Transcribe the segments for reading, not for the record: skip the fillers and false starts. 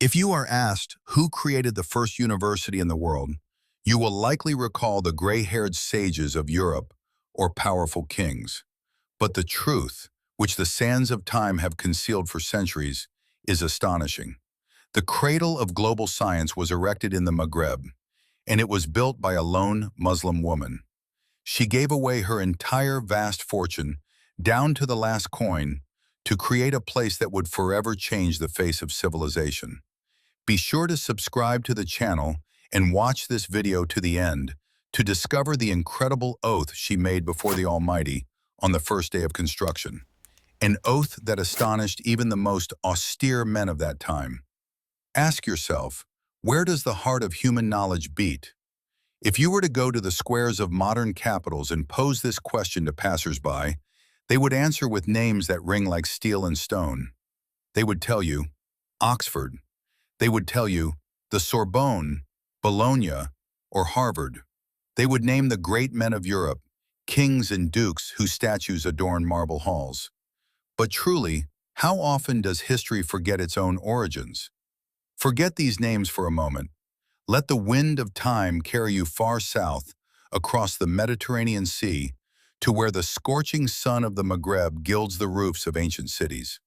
If you are asked who created the first university in the world, you will likely recall the gray-haired sages of Europe or powerful kings. But the truth, which the sands of time have concealed for centuries, is astonishing. The cradle of global science was erected in the Maghreb, and it was built by a lone Muslim woman. She gave away her entire vast fortune, down to the last coin, to create a place that would forever change the face of civilization. Be sure to subscribe to the channel and watch this video to the end to discover the incredible oath she made before the Almighty on the first day of construction. An oath that astonished even the most austere men of that time. Ask yourself, where does the heart of human knowledge beat? If you were to go to the squares of modern capitals and pose this question to passers-by, they would answer with names that ring like steel and stone. They would tell you, Oxford. They would tell you, the Sorbonne, Bologna, or Harvard. They would name the great men of Europe, kings and dukes whose statues adorn marble halls. But truly, how often does history forget its own origins? Forget these names for a moment. Let the wind of time carry you far south, across the Mediterranean Sea, to where the scorching sun of the Maghreb gilds the roofs of ancient cities.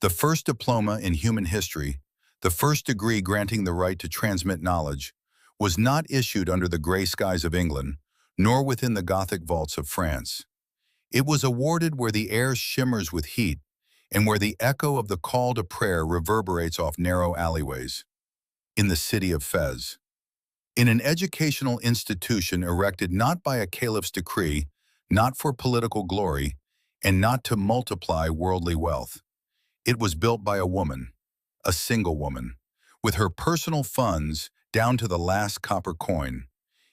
The first diploma in human history, the first degree granting the right to transmit knowledge, was not issued under the gray skies of England, nor within the Gothic vaults of France. It was awarded where the air shimmers with heat and where the echo of the call to prayer reverberates off narrow alleyways. In the city of Fez. In an educational institution erected not by a caliph's decree, not for political glory, and not to multiply worldly wealth. It was built by a woman, a single woman, with her personal funds down to the last copper coin.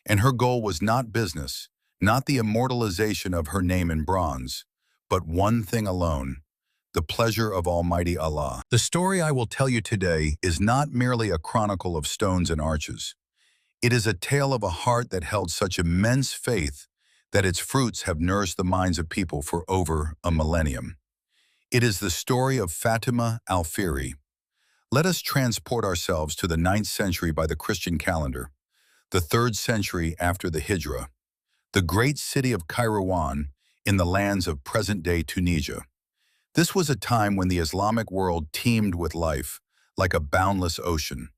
And her goal was not business, not the immortalization of her name in bronze, but one thing alone, the pleasure of Almighty Allah. The story I will tell you today is not merely a chronicle of stones and arches. It is a tale of a heart that held such immense faith that its fruits have nourished the minds of people for over a millennium. It is the story of Fatima al-Fihri. Let us transport ourselves to the 9th century by the Christian calendar, the 3rd century after the Hijra, the great city of Kairouan in the lands of present-day Tunisia. This was a time when the Islamic world teemed with life, like a boundless ocean.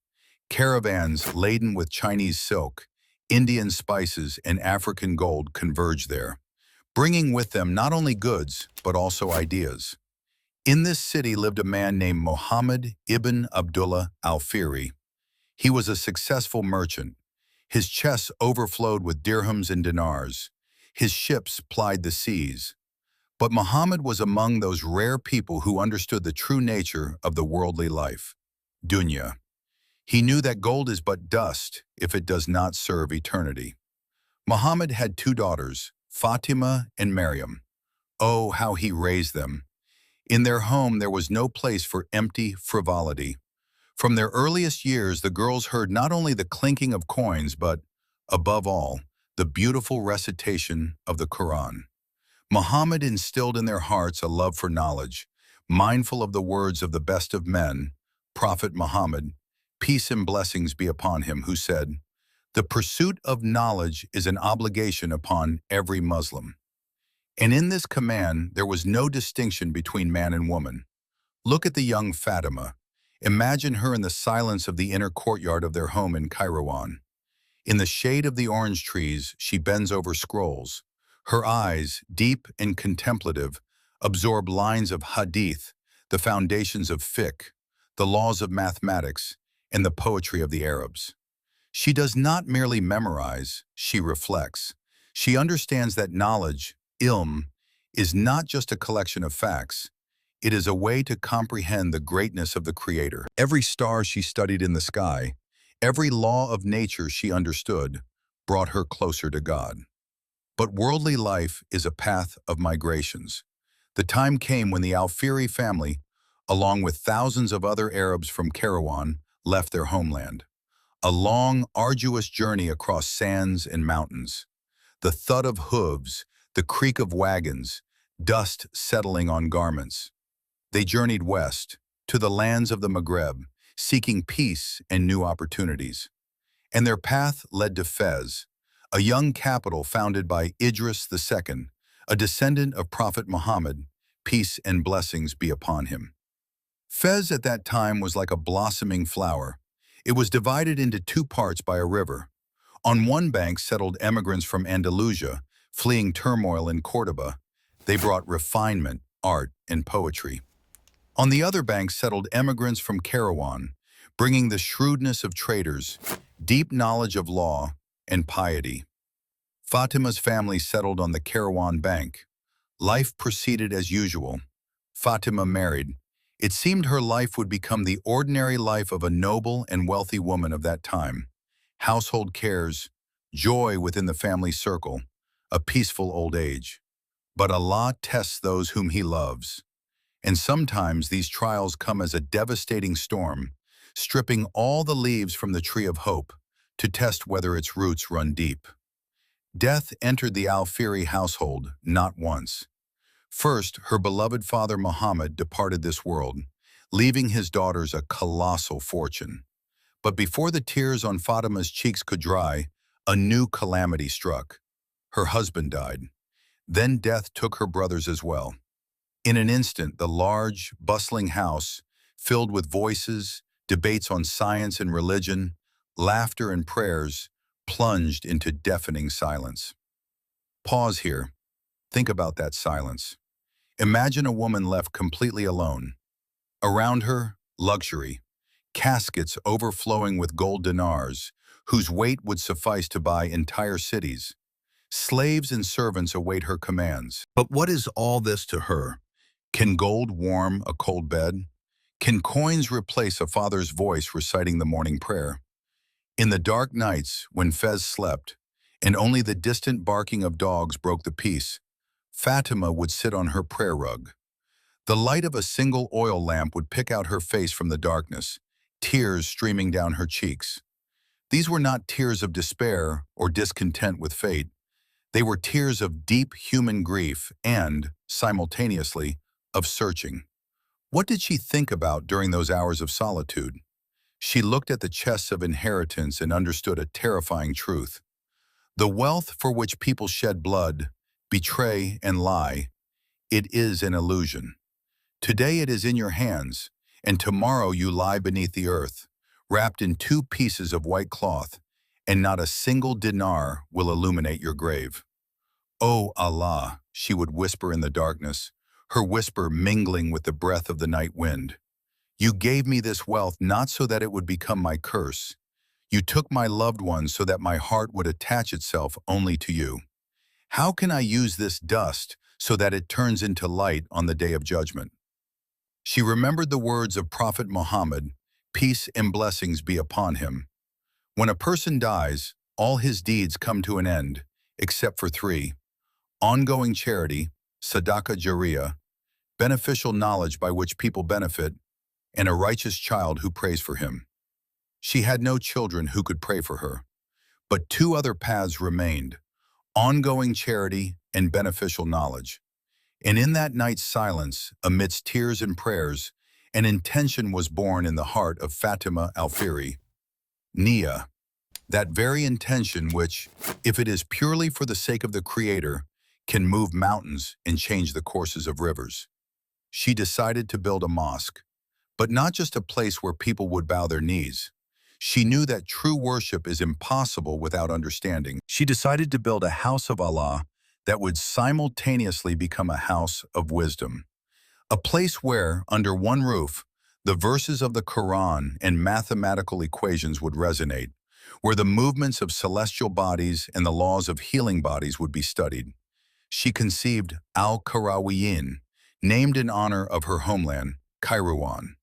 Caravans laden with Chinese silk, Indian spices, and African gold converged there, bringing with them not only goods, but also ideas. In this city lived a man named Muhammad ibn Abdullah al-Fihri. He was a successful merchant. His chests overflowed with dirhams and dinars. His ships plied the seas. But Muhammad was among those rare people who understood the true nature of the worldly life, dunya. He knew that gold is but dust if it does not serve eternity. Muhammad had 2 daughters, Fatima and Maryam. Oh, how he raised them! In their home there was no place for empty frivolity. From their earliest years, the girls heard not only the clinking of coins, but, above all, the beautiful recitation of the Quran. Muhammad instilled in their hearts a love for knowledge, mindful of the words of the best of men, Prophet Muhammad, peace and blessings be upon him, who said, "The pursuit of knowledge is an obligation upon every Muslim." And in this command, there was no distinction between man and woman. Look at the young Fatima. Imagine her in the silence of the inner courtyard of their home in Kairouan. In the shade of the orange trees, she bends over scrolls. Her eyes, deep and contemplative, absorb lines of hadith, the foundations of fiqh, the laws of mathematics, and the poetry of the Arabs. She does not merely memorize, she reflects. She understands that knowledge, ilm, is not just a collection of facts. It is a way to comprehend the greatness of the Creator. Every star she studied in the sky, every law of nature she understood, brought her closer to God. But worldly life is a path of migrations. The time came when the al-Fihri family, along with thousands of other Arabs from Kairouan, left their homeland. A long, arduous journey across sands and mountains. The thud of hooves, the creak of wagons, dust settling on garments. They journeyed west, to the lands of the Maghreb, seeking peace and new opportunities. And their path led to Fez, a young capital founded by Idris II, a descendant of Prophet Muhammad, peace and blessings be upon him. Fez at that time was like a blossoming flower. It was divided into two parts by a river. On one bank settled emigrants from Andalusia, fleeing turmoil in Córdoba. They brought refinement, art, and poetry. On the other bank settled emigrants from Kairouan, bringing the shrewdness of traders, deep knowledge of law, and piety. Fatima's family settled on the Kairouan bank. Life proceeded as usual. Fatima married. It seemed her life would become the ordinary life of a noble and wealthy woman of that time. Household cares, joy within the family circle, a peaceful old age. But Allah tests those whom He loves. And sometimes these trials come as a devastating storm, stripping all the leaves from the tree of hope to test whether its roots run deep. Death entered the al-Fihri household not once. First, her beloved father Muhammad departed this world, leaving his daughters a colossal fortune. But before the tears on Fatima's cheeks could dry, a new calamity struck. Her husband died. Then death took her brothers as well. In an instant, the large, bustling house, filled with voices, debates on science and religion, laughter and prayers, plunged into deafening silence. Pause here. Think about that silence. Imagine a woman left completely alone. Around her, luxury, caskets overflowing with gold dinars, whose weight would suffice to buy entire cities. Slaves and servants await her commands. But what is all this to her? Can gold warm a cold bed? Can coins replace a father's voice reciting the morning prayer? In the dark nights, when Fez slept, and only the distant barking of dogs broke the peace, Fatima would sit on her prayer rug. The light of a single oil lamp would pick out her face from the darkness, tears streaming down her cheeks. These were not tears of despair or discontent with fate. They were tears of deep human grief and, simultaneously, of searching. What did she think about during those hours of solitude? She looked at the chests of inheritance and understood a terrifying truth. The wealth for which people shed blood, betray, and lie, it is an illusion. Today it is in your hands, and tomorrow you lie beneath the earth, wrapped in 2 pieces of white cloth, and not a single dinar will illuminate your grave. "O Allah," she would whisper in the darkness, her whisper mingling with the breath of the night wind. "You gave me this wealth not so that it would become my curse. You took my loved ones so that my heart would attach itself only to you. How can I use this dust so that it turns into light on the day of judgment?" She remembered the words of Prophet Muhammad, peace and blessings be upon him. When a person dies, all his deeds come to an end, except for 3: ongoing charity, sadaqah jariyah, beneficial knowledge by which people benefit, and a righteous child who prays for him. She had no children who could pray for her, but 2 other paths remained: ongoing charity and beneficial knowledge. And in that night's silence, amidst tears and prayers, an intention was born in the heart of Fatima al-Fihri. Nia, that very intention which, if it is purely for the sake of the Creator, can move mountains and change the courses of rivers. She decided to build a mosque, but not just a place where people would bow their knees. She knew that true worship is impossible without understanding. She decided to build a house of Allah that would simultaneously become a house of wisdom. A place where, under one roof, the verses of the Quran and mathematical equations would resonate, where the movements of celestial bodies and the laws of healing bodies would be studied. She conceived Al-Qarawiyyin, named in honor of her homeland, Kairouan.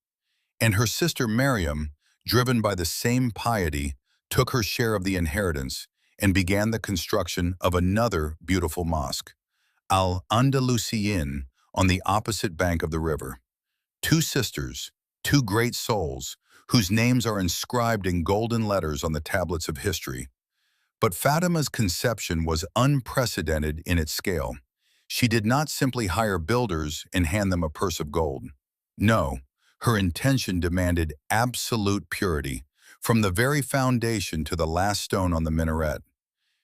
And her sister Maryam, driven by the same piety, took her share of the inheritance and began the construction of another beautiful mosque, Al-Andalusiyyin, on the opposite bank of the river. 2 sisters, 2 great souls, whose names are inscribed in golden letters on the tablets of history. But Fatima's conception was unprecedented in its scale. She did not simply hire builders and hand them a purse of gold. No, Her intention demanded absolute purity, from the very foundation to the last stone on the minaret.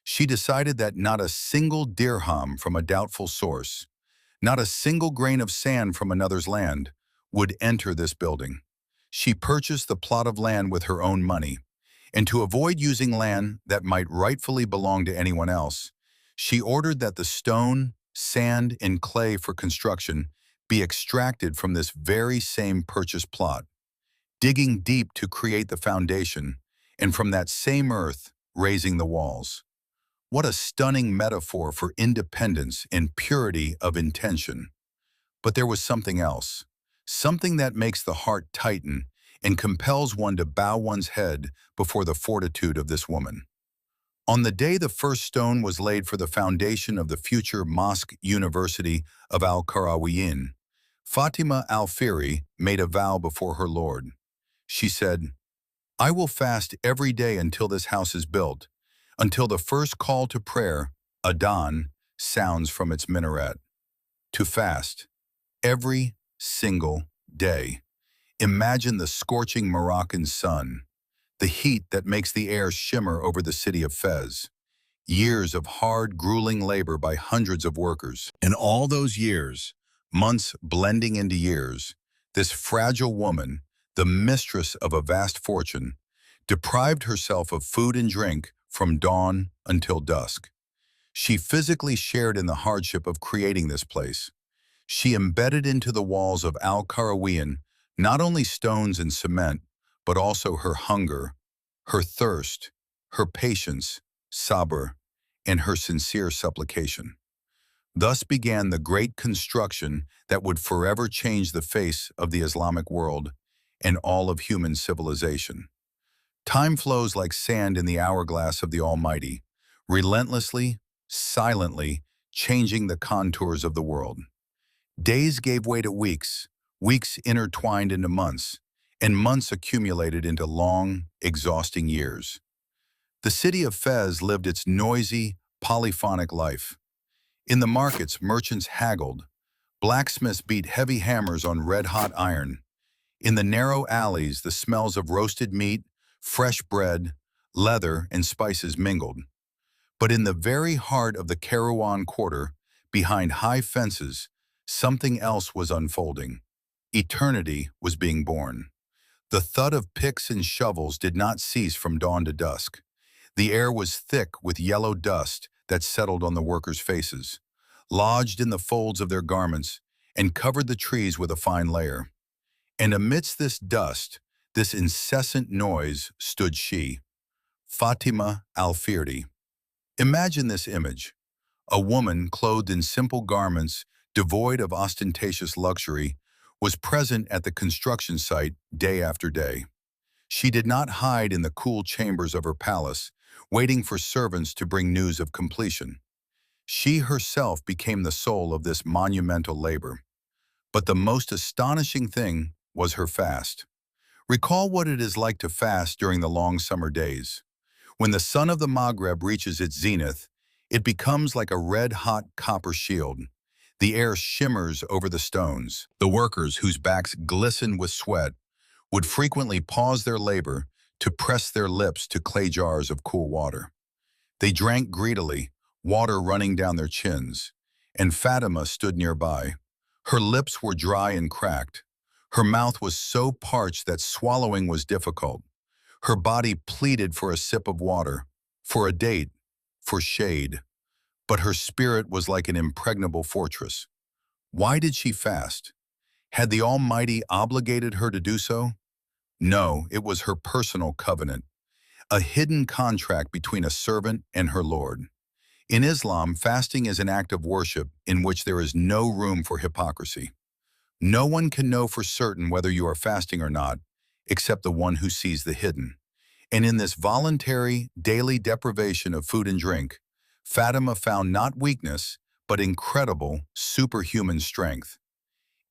She decided that not a single dirham from a doubtful source, not a single grain of sand from another's land, would enter this building. She purchased the plot of land with her own money, and to avoid using land that might rightfully belong to anyone else, she ordered that the stone, sand, and clay for construction be extracted from this very same purchased plot, digging deep to create the foundation, and from that same earth, raising the walls. What a stunning metaphor for independence and purity of intention. But there was something else, something that makes the heart tighten and compels one to bow one's head before the fortitude of this woman. On the day the first stone was laid for the foundation of the future Mosque University of Al-Qarawiyyin, Fatima al-Fihri made a vow before her Lord. She said, "I will fast every day until this house is built, until the first call to prayer, Adhan, sounds from its minaret." To fast, every single day. Imagine the scorching Moroccan sun, the heat that makes the air shimmer over the city of Fez. Years of hard, grueling labor by hundreds of workers. In all those years, months blending into years, this fragile woman, the mistress of a vast fortune, deprived herself of food and drink from dawn until dusk. She physically shared in the hardship of creating this place. She embedded into the walls of Al-Qarawiyyin not only stones and cement, but also her hunger, her thirst, her patience, sabr, and her sincere supplication. Thus began the great construction that would forever change the face of the Islamic world and all of human civilization. Time flows like sand in the hourglass of the Almighty, relentlessly, silently changing the contours of the world. Days gave way to weeks, weeks intertwined into months, and months accumulated into long, exhausting years. The city of Fez lived its noisy, polyphonic life. In the markets, merchants haggled. Blacksmiths beat heavy hammers on red-hot iron. In the narrow alleys, the smells of roasted meat, fresh bread, leather, and spices mingled. But in the very heart of the Kairouan quarter, behind high fences, something else was unfolding. Eternity was being born. The thud of picks and shovels did not cease from dawn to dusk. The air was thick with yellow dust that settled on the workers' faces, lodged in the folds of their garments, and covered the trees with a fine layer. And amidst this dust, this incessant noise, stood she, Fatima al-Fihri. Imagine this image: a woman clothed in simple garments, devoid of ostentatious luxury, was present at the construction site day after day. She did not hide in the cool chambers of her palace, waiting for servants to bring news of completion. She herself became the soul of this monumental labor. But the most astonishing thing was her fast. Recall what it is like to fast during the long summer days. When the sun of the Maghreb reaches its zenith, it becomes like a red-hot copper shield. The air shimmers over the stones. The workers, whose backs glisten with sweat, would frequently pause their labor to press their lips to clay jars of cool water. They drank greedily, water running down their chins, and Fatima stood nearby. Her lips were dry and cracked. Her mouth was so parched that swallowing was difficult. Her body pleaded for a sip of water, for a date, for shade. But her spirit was like an impregnable fortress. Why did she fast? Had the Almighty obligated her to do so? No, it was her personal covenant, a hidden contract between a servant and her Lord. In Islam, fasting is an act of worship in which there is no room for hypocrisy. No one can know for certain whether you are fasting or not, except the one who sees the hidden. And in this voluntary, daily deprivation of food and drink, Fatima found not weakness, but incredible, superhuman strength.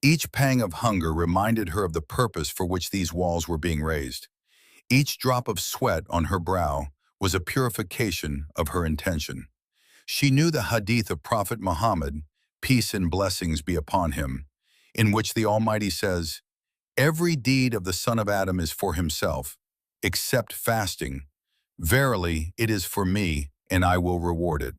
Each pang of hunger reminded her of the purpose for which these walls were being raised. Each drop of sweat on her brow was a purification of her intention. She knew the hadith of Prophet Muhammad, peace and blessings be upon him, in which the Almighty says, Every deed of the son of Adam is for himself, except fasting. Verily, it is for me, and I will reward it.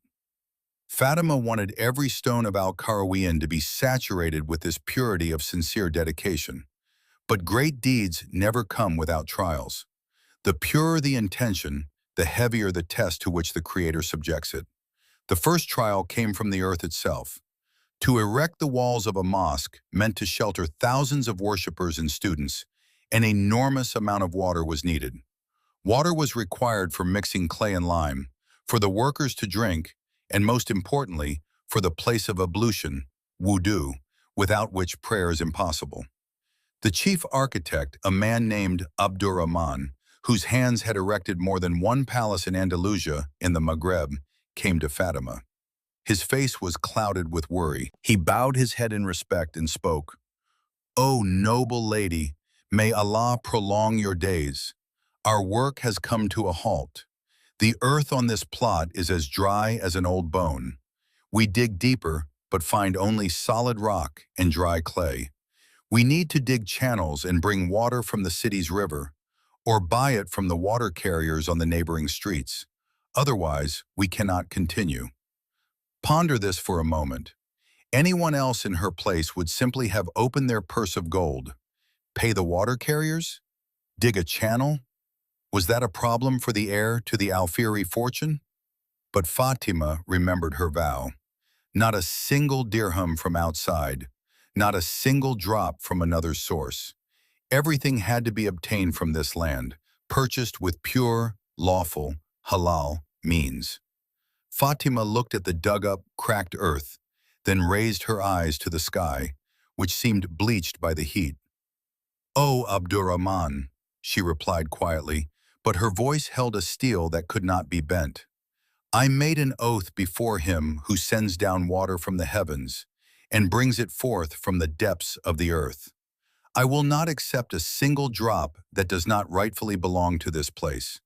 Fatima wanted every stone of Al-Qarawiyyin to be saturated with this purity of sincere dedication. But great deeds never come without trials. The purer the intention, the heavier the test to which the Creator subjects it. The first trial came from the earth itself. To erect the walls of a mosque meant to shelter thousands of worshippers and students, an enormous amount of water was needed. Water was required for mixing clay and lime, for the workers to drink, and most importantly, for the place of ablution, wudu, without which prayer is impossible. The chief architect, a man named Abdurrahman, whose hands had erected more than one palace in Andalusia in the Maghreb, came to Fatima. His face was clouded with worry. He bowed his head in respect and spoke, "O noble lady, may Allah prolong your days. Our work has come to a halt. The earth on this plot is as dry as an old bone. We dig deeper, but find only solid rock and dry clay. We need to dig channels and bring water from the city's river, or buy it from the water carriers on the neighboring streets. Otherwise, we cannot continue." Ponder this for a moment. Anyone else in her place would simply have opened their purse of gold. Pay the water carriers? Dig a channel? Was that a problem for the heir to the al-Fihri fortune? But Fatima remembered her vow. Not a single dirham from outside, not a single drop from another source. Everything had to be obtained from this land, purchased with pure, lawful, halal means. Fatima looked at the dug-up, cracked earth, then raised her eyes to the sky, which seemed bleached by the heat. "O Abdurrahman," she replied quietly, but her voice held a steel that could not be bent. "I made an oath before him who sends down water from the heavens and brings it forth from the depths of the earth. I will not accept a single drop that does not rightfully belong to this place.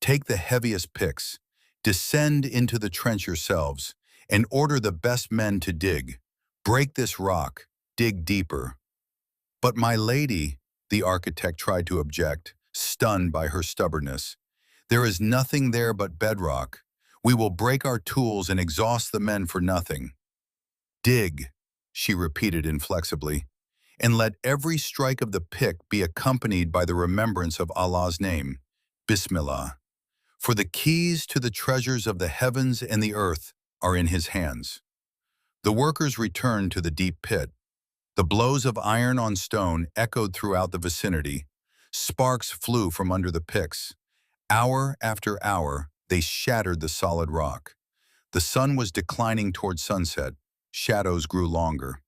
Take the heaviest picks, descend into the trench yourselves, and order the best men to dig. Break this rock, dig deeper." "But my lady," the architect tried to object, stunned by her stubbornness, "there is nothing there but bedrock. We will break our tools and exhaust the men for nothing." "Dig," she repeated inflexibly, "and let every strike of the pick be accompanied by the remembrance of Allah's name, Bismillah. For the keys to the treasures of the heavens and the earth are in his hands." The workers returned to the deep pit. The blows of iron on stone echoed throughout the vicinity. Sparks flew from under the picks. Hour after hour, they shattered the solid rock. The sun was declining toward sunset. Shadows grew longer.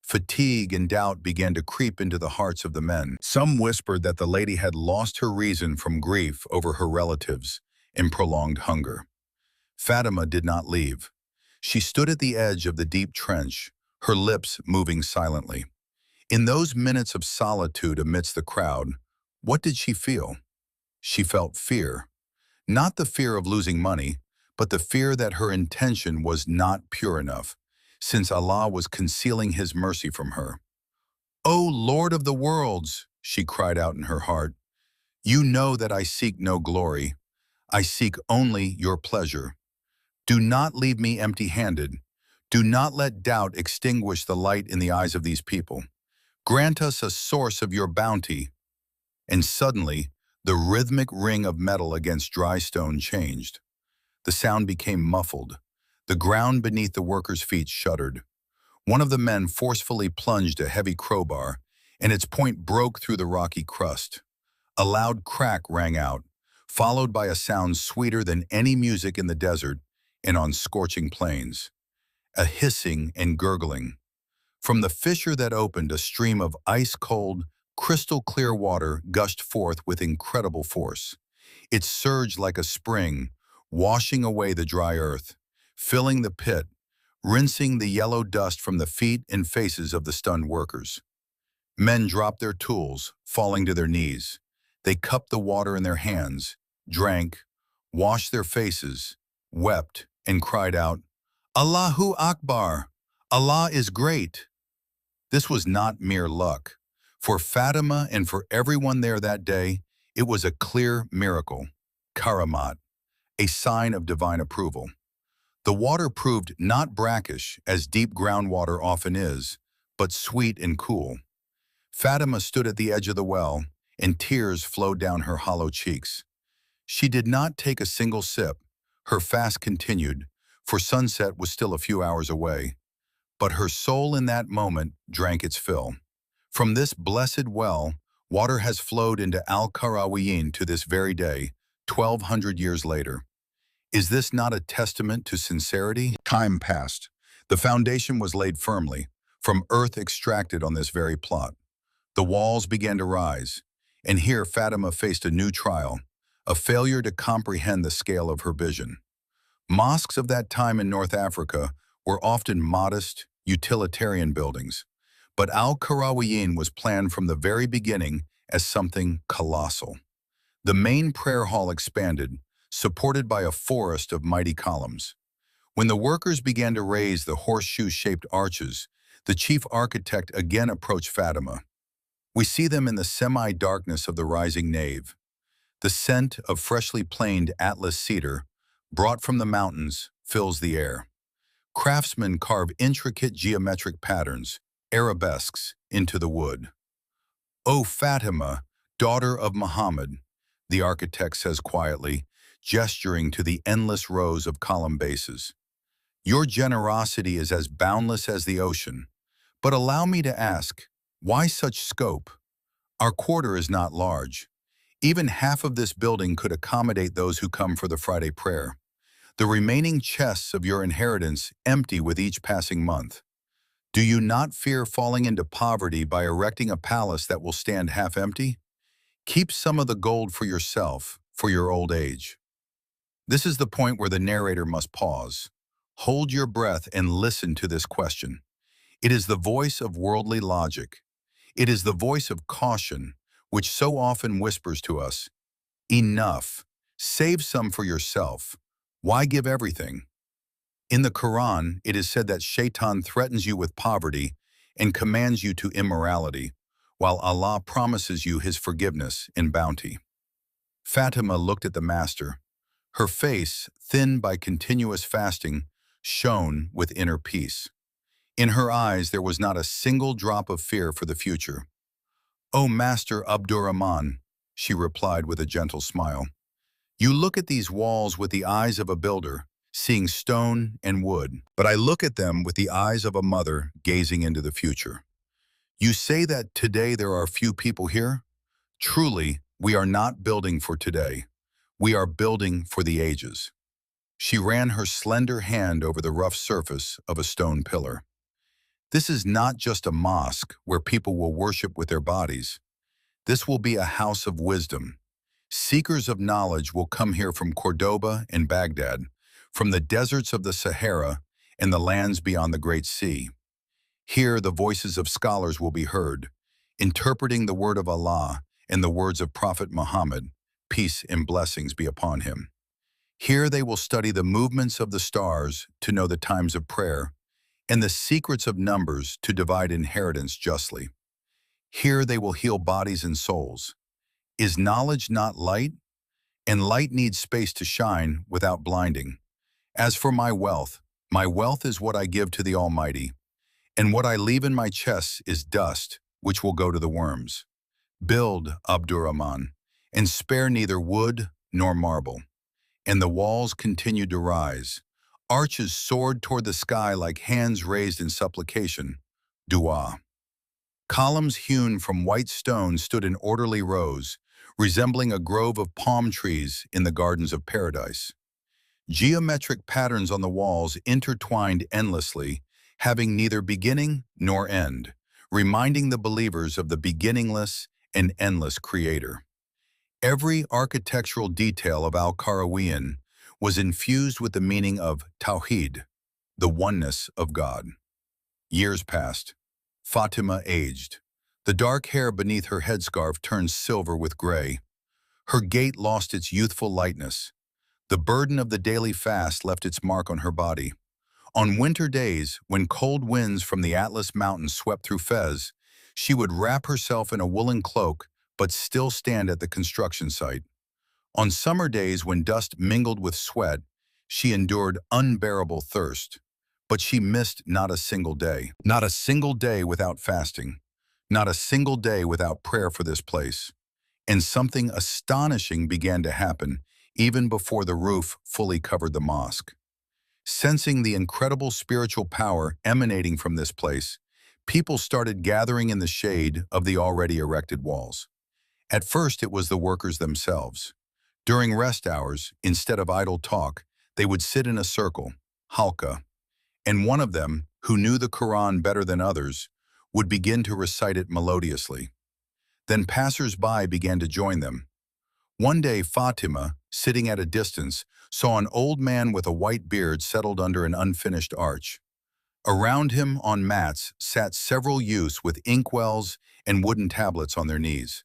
Fatigue and doubt began to creep into the hearts of the men. Some whispered that the lady had lost her reason from grief over her relatives and prolonged hunger. Fatima did not leave. She stood at the edge of the deep trench, her lips moving silently. In those minutes of solitude amidst the crowd, what did she feel? She felt fear. Not the fear of losing money, but the fear that her intention was not pure enough, since Allah was concealing His mercy from her. "O Lord of the worlds," she cried out in her heart, "you know that I seek no glory. I seek only your pleasure. Do not leave me empty-handed. Do not let doubt extinguish the light in the eyes of these people. Grant us a source of your bounty." And suddenly, the rhythmic ring of metal against dry stone changed. The sound became muffled. The ground beneath the workers' feet shuddered. One of the men forcefully plunged a heavy crowbar, and its point broke through the rocky crust. A loud crack rang out, followed by a sound sweeter than any music in the desert and on scorching plains. A hissing and gurgling. From the fissure that opened, a stream of ice-cold, crystal-clear water gushed forth with incredible force. It surged like a spring, washing away the dry earth, filling the pit, rinsing the yellow dust from the feet and faces of the stunned workers. Men dropped their tools, falling to their knees. They cupped the water in their hands, drank, washed their faces, wept, and cried out, "Allahu Akbar! Allah is great!" This was not mere luck. For Fatima and for everyone there that day, it was a clear miracle, karamat, a sign of divine approval. The water proved not brackish, as deep groundwater often is, but sweet and cool. Fatima stood at the edge of the well, and tears flowed down her hollow cheeks. She did not take a single sip. Her fast continued, for sunset was still a few hours away. But her soul in that moment drank its fill. From this blessed well, water has flowed into Al-Qarawiyyin to this very day, 1,200 years later. Is this not a testament to sincerity? Time passed. The foundation was laid firmly, from earth extracted on this very plot. The walls began to rise, and here Fatima faced a new trial, a failure to comprehend the scale of her vision. Mosques of that time in North Africa were often modest, utilitarian buildings, but Al-Qarawiyyin was planned from the very beginning as something colossal. The main prayer hall expanded, supported by a forest of mighty columns. When the workers began to raise the horseshoe-shaped arches, the chief architect again approached Fatima. We see them in the semi-darkness of the rising nave. The scent of freshly planed Atlas cedar, brought from the mountains, fills the air. Craftsmen carve intricate geometric patterns, arabesques, into the wood. "O Fatima, daughter of Muhammad," the architect says quietly, gesturing to the endless rows of column bases. "Your generosity is as boundless as the ocean. But allow me to ask, why such scope? Our quarter is not large. Even half of this building could accommodate those who come for the Friday prayer. The remaining chests of your inheritance empty with each passing month. Do you not fear falling into poverty by erecting a palace that will stand half empty? Keep some of the gold for yourself, for your old age." This is the point where the narrator must pause. Hold your breath and listen to this question. It is the voice of worldly logic. It is the voice of caution, which so often whispers to us, "Enough. Save some for yourself. Why give everything?" In the Quran, it is said that Shaitan threatens you with poverty and commands you to immorality, while Allah promises you His forgiveness and bounty. Fatima looked at the master. Her face, thinned by continuous fasting, shone with inner peace. In her eyes there was not a single drop of fear for the future. "O Master Abdurrahman," she replied with a gentle smile, "you look at these walls with the eyes of a builder, seeing stone and wood, but I look at them with the eyes of a mother gazing into the future. You say that today there are few people here? Truly, we are not building for today. We are building for the ages." She ran her slender hand over the rough surface of a stone pillar. This is not just a mosque where people will worship with their bodies. This will be a house of wisdom. Seekers of knowledge will come here from Cordoba and Baghdad, from the deserts of the Sahara and the lands beyond the Great Sea. Here the voices of scholars will be heard, interpreting the word of Allah and the words of Prophet Muhammad, peace and blessings be upon him. Here they will study the movements of the stars to know the times of prayer, and the secrets of numbers to divide inheritance justly. Here they will heal bodies and souls. Is knowledge not light? And light needs space to shine without blinding. As for my wealth is what I give to the Almighty, and what I leave in my chests is dust, which will go to the worms. Build, Abdurrahman, and spare neither wood nor marble. And the walls continued to rise. Arches soared toward the sky like hands raised in supplication, dua. Columns hewn from white stone stood in orderly rows, resembling a grove of palm trees in the gardens of paradise. Geometric patterns on the walls intertwined endlessly, having neither beginning nor end, reminding the believers of the beginningless and endless Creator. Every architectural detail of Al-Qarawiyyin was infused with the meaning of Tawheed, the oneness of God. Years passed. Fatima aged. The dark hair beneath her headscarf turned silver with gray. Her gait lost its youthful lightness. The burden of the daily fast left its mark on her body. On winter days, when cold winds from the Atlas Mountains swept through Fez, She would wrap herself in a woolen cloak but still stand at the construction site. On summer days when dust mingled with sweat, she endured unbearable thirst. But she missed not a single day. Not a single day without fasting. Not a single day without prayer for this place. And something astonishing began to happen even before the roof fully covered the mosque. Sensing the incredible spiritual power emanating from this place, people started gathering in the shade of the already erected walls. At first, it was the workers themselves. During rest hours, instead of idle talk, they would sit in a circle, halqa, and one of them, who knew the Quran better than others, would begin to recite it melodiously. Then passers-by began to join them. One day, Fatima, sitting at a distance, saw an old man with a white beard settled under an unfinished arch. Around him, on mats, sat several youths with inkwells and wooden tablets on their knees.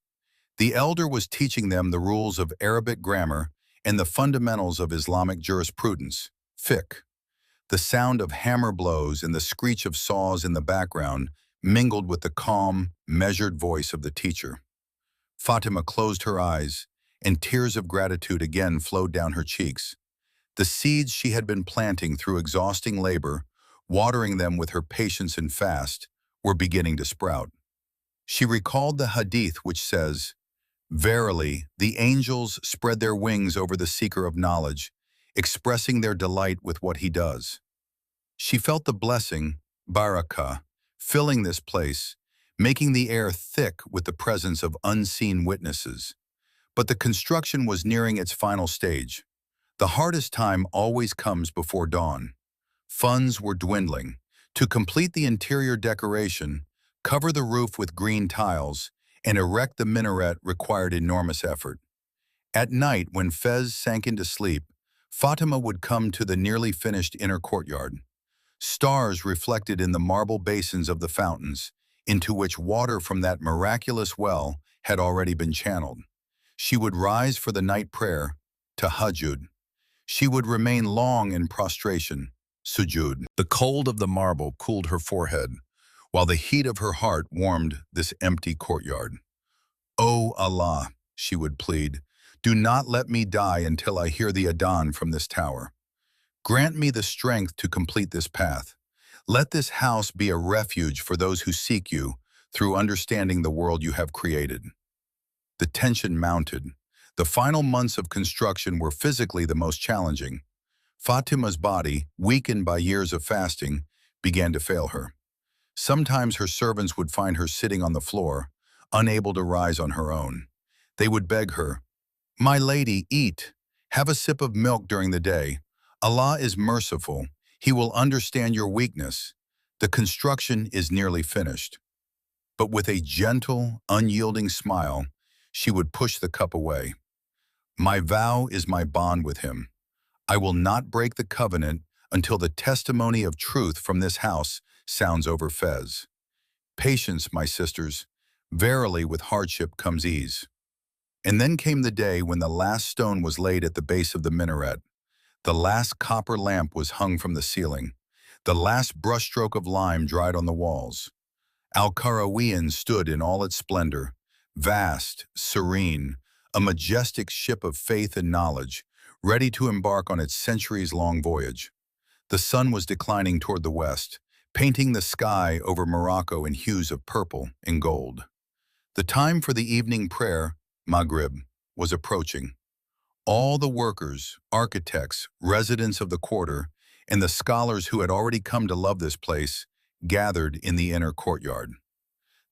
The elder was teaching them the rules of Arabic grammar and the fundamentals of Islamic jurisprudence, fiqh. The sound of hammer blows and the screech of saws in the background mingled with the calm, measured voice of the teacher. Fatima closed her eyes, and tears of gratitude again flowed down her cheeks. The seeds she had been planting through exhausting labor, watering them with her patience and fast, were beginning to sprout. She recalled the hadith which says, "Verily, the angels spread their wings over the seeker of knowledge, expressing their delight with what he does." She felt the blessing, barakah, filling this place, making the air thick with the presence of unseen witnesses. But the construction was nearing its final stage. The hardest time always comes before dawn. Funds were dwindling. To complete the interior decoration, cover the roof with green tiles, and erect the minaret required enormous effort. At night, when Fez sank into sleep, Fatima would come to the nearly finished inner courtyard. Stars reflected in the marble basins of the fountains, into which water from that miraculous well had already been channeled. She would rise for the night prayer, tahajjud. She would remain long in prostration, sujud. The cold of the marble cooled her forehead, while the heat of her heart warmed this empty courtyard. "O Allah," she would plead, "do not let me die until I hear the adhan from this tower. Grant me the strength to complete this path. Let this house be a refuge for those who seek you through understanding the world you have created." The tension mounted. The final months of construction were physically the most challenging. Fatima's body, weakened by years of fasting, began to fail her. Sometimes her servants would find her sitting on the floor, unable to rise on her own. They would beg her, "My lady, eat. Have a sip of milk during the day. Allah is merciful. He will understand your weakness. The construction is nearly finished." But with a gentle, unyielding smile, she would push the cup away. "My vow is my bond with him. I will not break the covenant until the testimony of truth from this house sounds over Fez. Patience, my sisters. Verily, with hardship comes ease." And then came the day when the last stone was laid at the base of the minaret. The last copper lamp was hung from the ceiling. The last brushstroke of lime dried on the walls. Al-Qarawiyyin stood in all its splendor, vast, serene, a majestic ship of faith and knowledge, ready to embark on its centuries-long voyage. The sun was declining toward the west, painting the sky over Morocco in hues of purple and gold. The time for the evening prayer, Maghrib, was approaching. All the workers, architects, residents of the quarter, and the scholars who had already come to love this place gathered in the inner courtyard.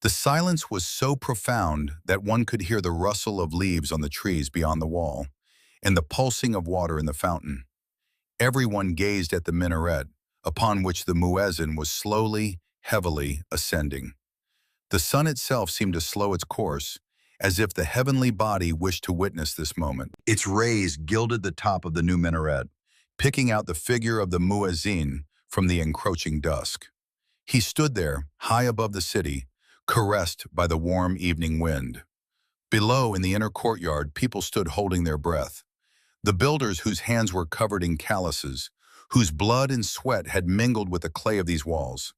The silence was so profound that one could hear the rustle of leaves on the trees beyond the wall and the pulsing of water in the fountain. Everyone gazed at the minaret, upon which the muezzin was slowly, heavily ascending. The sun itself seemed to slow its course, as if the heavenly body wished to witness this moment. Its rays gilded the top of the new minaret, picking out the figure of the muezzin from the encroaching dusk. He stood there, high above the city, caressed by the warm evening wind. Below, in the inner courtyard, people stood holding their breath. The builders whose hands were covered in calluses, whose blood and sweat had mingled with the clay of these walls.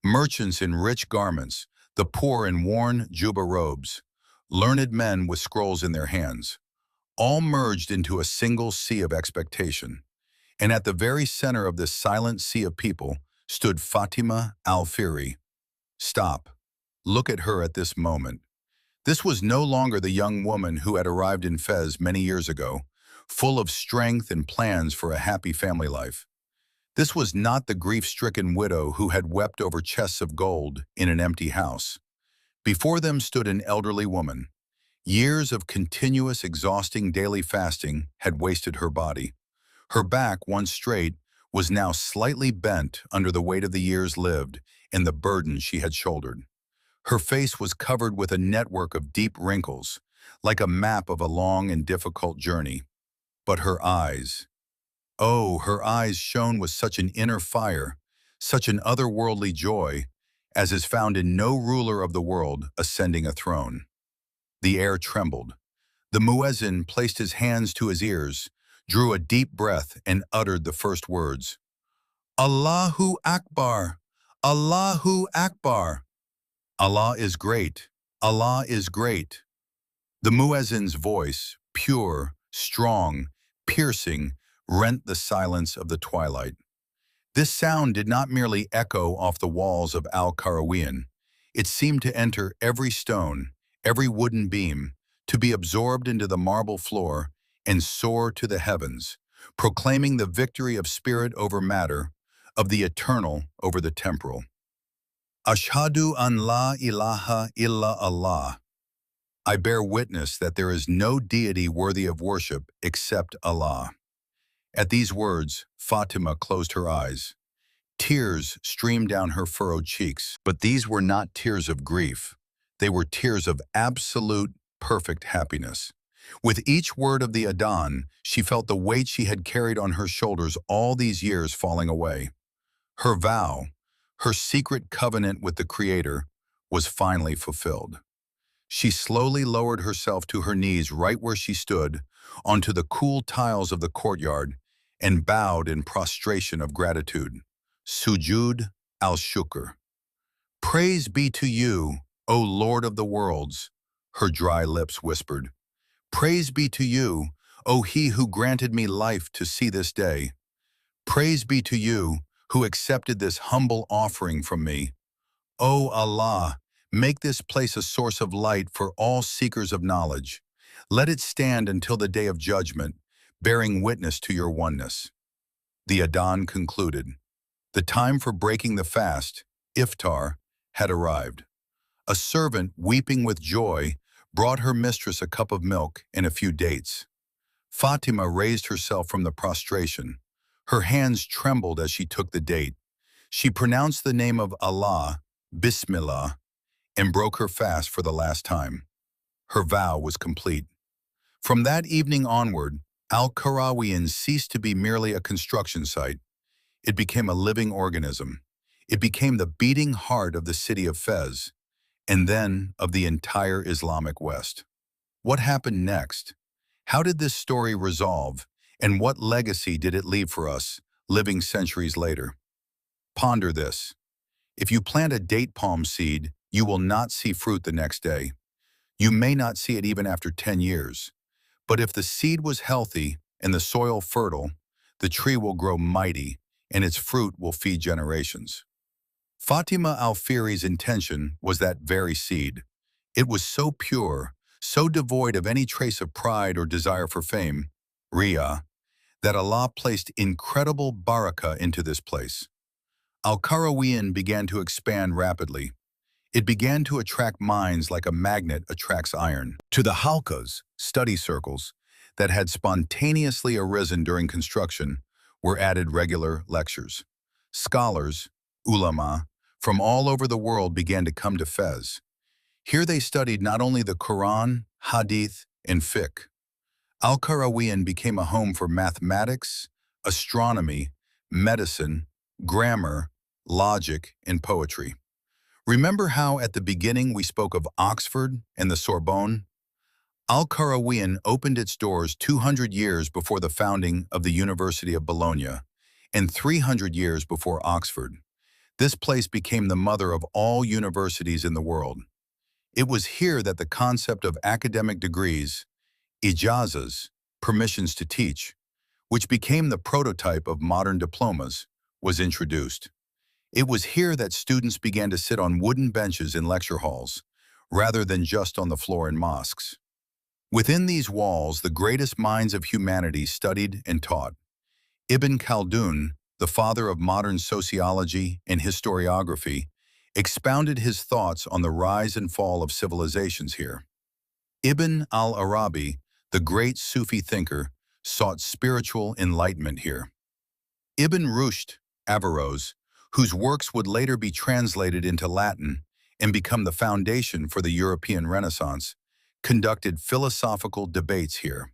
Merchants in rich garments, the poor in worn juba robes, learned men with scrolls in their hands, all merged into a single sea of expectation. And at the very center of this silent sea of people stood Fatima al-Fihri. Stop. Look at her at this moment. This was no longer the young woman who had arrived in Fez many years ago, full of strength and plans for a happy family life. This was not the grief-stricken widow who had wept over chests of gold in an empty house. Before them stood an elderly woman. Years of continuous, exhausting daily fasting had wasted her body. Her back, once straight, was now slightly bent under the weight of the years lived and the burden she had shouldered. Her face was covered with a network of deep wrinkles, like a map of a long and difficult journey. But her eyes, oh, her eyes shone with such an inner fire, such an otherworldly joy, as is found in no ruler of the world ascending a throne. The air trembled. The muezzin placed his hands to his ears, drew a deep breath, and uttered the first words. Allahu Akbar! Allahu Akbar! Allah is great. Allah is great. The muezzin's voice, pure, strong, piercing, rent the silence of the twilight. This sound did not merely echo off the walls of Al-Qarawiyyin. It seemed to enter every stone, every wooden beam, to be absorbed into the marble floor and soar to the heavens, proclaiming the victory of spirit over matter, of the eternal over the temporal. Ashhadu an la ilaha illa Allah. I bear witness that there is no deity worthy of worship except Allah. At these words, Fatima closed her eyes. Tears streamed down her furrowed cheeks, but these were not tears of grief. They were tears of absolute, perfect happiness. With each word of the Adhan, she felt the weight she had carried on her shoulders all these years falling away. Her vow, her secret covenant with the Creator, was finally fulfilled. She slowly lowered herself to her knees right where she stood, onto the cool tiles of the courtyard, and bowed in prostration of gratitude. Sujud al-Shukr. Praise be to you, O Lord of the worlds, her dry lips whispered. Praise be to you, O He who granted me life to see this day. Praise be to you, who accepted this humble offering from me. O Allah, make this place a source of light for all seekers of knowledge. Let it stand until the day of judgment, bearing witness to your oneness. The Adhan concluded. The time for breaking the fast, iftar, had arrived. A servant, weeping with joy, brought her mistress a cup of milk and a few dates. Fatima raised herself from the prostration. Her hands trembled as she took the date. She pronounced the name of Allah, Bismillah, and broke her fast for the last time. Her vow was complete. From that evening onward, Al-Qarawiyyin ceased to be merely a construction site. It became a living organism. It became the beating heart of the city of Fez, and then of the entire Islamic West. What happened next? How did this story resolve, and what legacy did it leave for us, living centuries later? Ponder this. If you plant a date palm seed, you will not see fruit the next day. You may not see it even after 10 years. But if the seed was healthy and the soil fertile, the tree will grow mighty, and its fruit will feed generations. Fatima al-Fihri's intention was that very seed. It was so pure, so devoid of any trace of pride or desire for fame, Riyah, that Allah placed incredible barakah into this place. Al-Qarawiyyin began to expand rapidly. It began to attract minds like a magnet attracts iron. To the halqas, study circles, that had spontaneously arisen during construction, were added regular lectures. Scholars, ulama, from all over the world began to come to Fez. Here they studied not only the Quran, Hadith, and fiqh. Al-Qarawiyyin became a home for mathematics, astronomy, medicine, grammar, logic, and poetry. Remember how at the beginning we spoke of Oxford and the Sorbonne? Al-Qarawiyyin opened its doors 200 years before the founding of the University of Bologna and 300 years before Oxford. This place became the mother of all universities in the world. It was here that the concept of academic degrees, ijazas, permissions to teach, which became the prototype of modern diplomas, was introduced. It was here that students began to sit on wooden benches in lecture halls, rather than just on the floor in mosques. Within these walls, the greatest minds of humanity studied and taught. Ibn Khaldun, the father of modern sociology and historiography, expounded his thoughts on the rise and fall of civilizations here. Ibn al-Arabi, the great Sufi thinker, sought spiritual enlightenment here. Ibn Rushd, Averroes, whose works would later be translated into Latin and become the foundation for the European Renaissance, conducted philosophical debates here.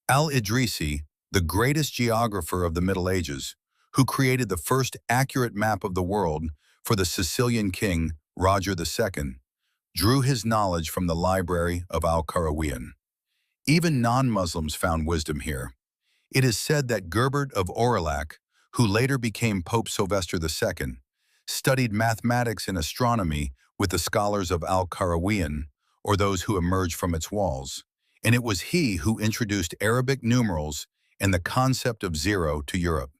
Al-Idrisi, the greatest geographer of the Middle Ages, who created the first accurate map of the world for the Sicilian king Roger II, drew his knowledge from the library of Al-Qarawiyyin. Even non-Muslims found wisdom here. It is said that Gerbert of Aurillac, who later became Pope Sylvester II, studied mathematics and astronomy with the scholars of Al-Qarawiyyin, or those who emerged from its walls, and it was he who introduced Arabic numerals and the concept of zero to Europe.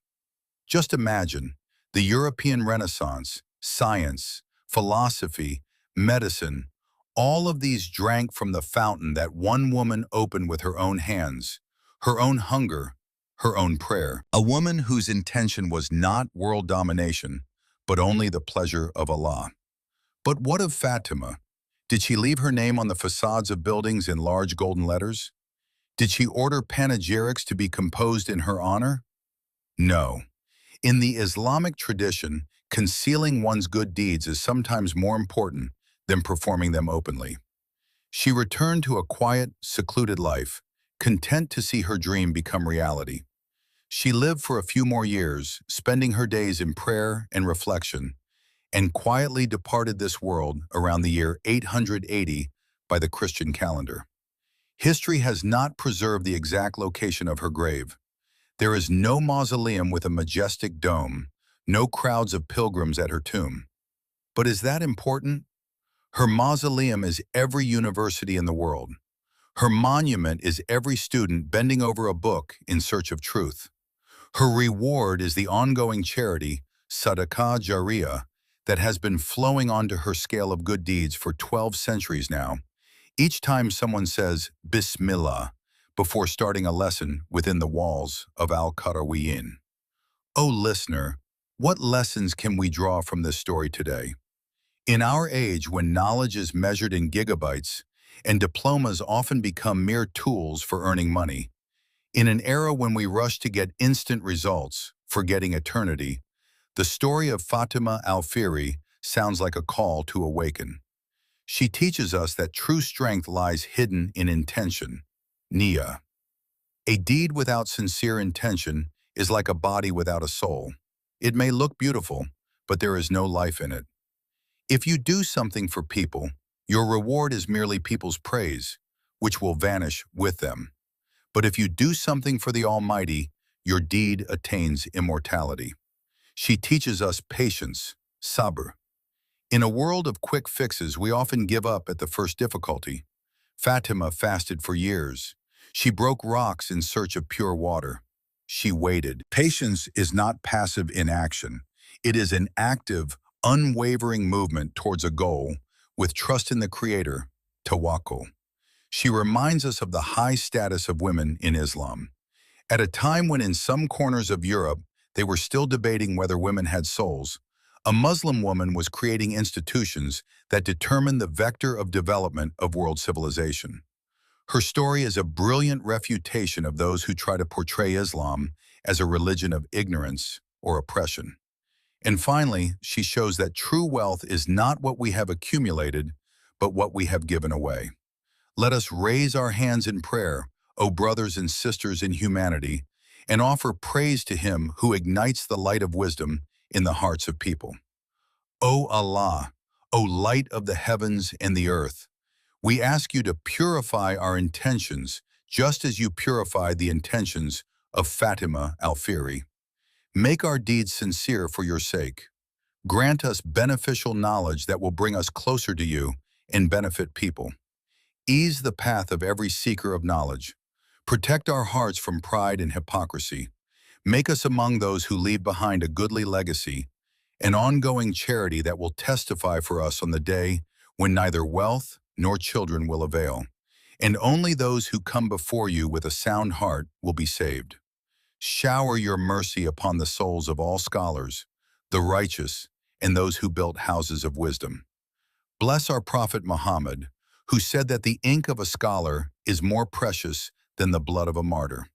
Just imagine, the European Renaissance, science, philosophy, medicine, all of these drank from the fountain that one woman opened with her own hands, her own hunger, her own prayer. A woman whose intention was not world domination, but only the pleasure of Allah. But what of Fatima? Did she leave her name on the facades of buildings in large golden letters? Did she order panegyrics to be composed in her honor? No. In the Islamic tradition, concealing one's good deeds is sometimes more important than performing them openly. She returned to a quiet, secluded life, content to see her dream become reality. She lived for a few more years, spending her days in prayer and reflection, and quietly departed this world around the year 880 by the Christian calendar. History has not preserved the exact location of her grave. There is no mausoleum with a majestic dome, no crowds of pilgrims at her tomb. But is that important? Her mausoleum is every university in the world. Her monument is every student bending over a book in search of truth. Her reward is the ongoing charity, Sadaqah Jariyah, that has been flowing onto her scale of good deeds for 12 centuries now, each time someone says Bismillah before starting a lesson within the walls of Al-Qarawiyyin. Oh listener, what lessons can we draw from this story today? In our age when knowledge is measured in gigabytes and diplomas often become mere tools for earning money, in an era when we rush to get instant results, forgetting eternity, the story of Fatima al-Fihri sounds like a call to awaken. She teaches us that true strength lies hidden in intention, niyyah. A deed without sincere intention is like a body without a soul. It may look beautiful, but there is no life in it. If you do something for people, your reward is merely people's praise, which will vanish with them. But if you do something for the Almighty, your deed attains immortality. She teaches us patience, sabr. In a world of quick fixes, we often give up at the first difficulty. Fatima fasted for years. She broke rocks in search of pure water. She waited. Patience is not passive inaction. It is an active, unwavering movement towards a goal with trust in the Creator, tawakkul. She reminds us of the high status of women in Islam. At a time when in some corners of Europe, they were still debating whether women had souls, a Muslim woman was creating institutions that determined the vector of development of world civilization. Her story is a brilliant refutation of those who try to portray Islam as a religion of ignorance or oppression. And finally, she shows that true wealth is not what we have accumulated, but what we have given away. Let us raise our hands in prayer, O brothers and sisters in humanity, and offer praise to Him who ignites the light of wisdom in the hearts of people. O Allah, O light of the heavens and the earth, we ask you to purify our intentions just as you purified the intentions of Fatima al-Fihri. Make our deeds sincere for your sake. Grant us beneficial knowledge that will bring us closer to you and benefit people. Ease the path of every seeker of knowledge. Protect our hearts from pride and hypocrisy. Make us among those who leave behind a goodly legacy, an ongoing charity that will testify for us on the day when neither wealth nor children will avail, and only those who come before you with a sound heart will be saved. Shower your mercy upon the souls of all scholars, the righteous, and those who built houses of wisdom. Bless our Prophet Muhammad, who said that the ink of a scholar is more precious than the blood of a martyr.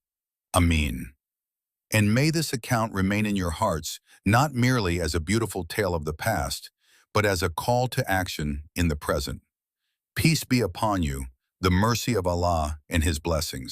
Ameen. And may this account remain in your hearts, not merely as a beautiful tale of the past, but as a call to action in the present. Peace be upon you, the mercy of Allah and His blessings.